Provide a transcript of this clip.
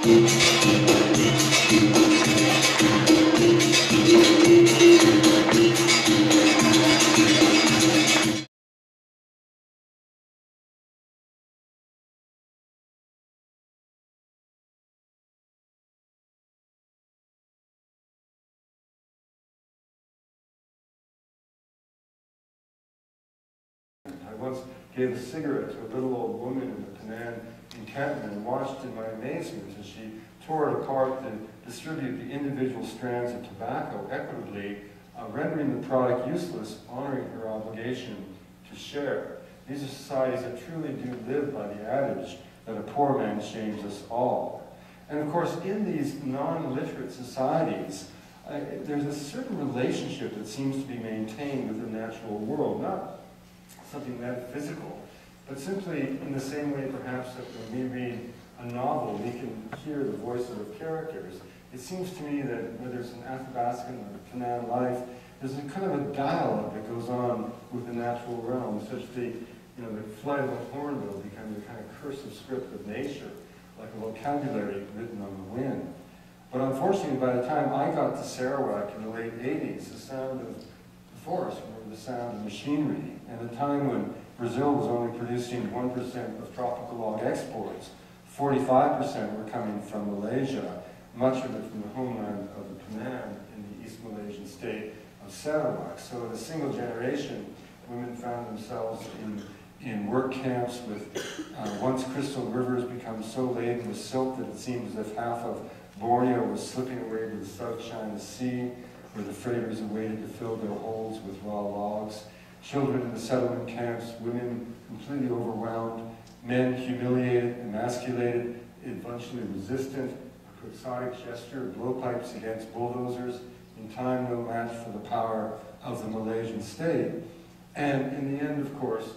I once gave a cigarette to a little old woman in the Penan encampment and watched in my amazement as she tore it apart to distribute the individual strands of tobacco equitably, rendering the product useless, honoring her obligation to share. These are societies that truly do live by the adage that a poor man shames us all. And of course, in these non-literate societies, there's a certain relationship that seems to be maintained with the natural world, not something metaphysical, but simply in the same way perhaps that when we read a novel, we can hear the voices of characters. It seems to me that whether it's an Athabascan or a Penan life, there's a kind of a dialogue that goes on with the natural realm, such the flight of a hornbill becomes a kind of cursive script of nature, like a vocabulary written on the wind. But unfortunately, by the time I got to Sarawak in the late 80s, the sound of the forest were the sound of machinery, and a time when Brazil was only producing 1% of tropical log exports, 45% were coming from Malaysia, much of it from the homeland of the Penan in the East Malaysian state of Sarawak. So in a single generation, women found themselves in work camps with, once crystal rivers become so laden with silt that it seemed as if half of Borneo was slipping away to the South China Sea, where the freighters awaited to fill their holds with raw logs. Children in the settlement camps, women completely overwhelmed, men humiliated, emasculated, eventually resistant, a quixotic gesture, blowpipes against bulldozers, in time no match for the power of the Malaysian state. And in the end, of course,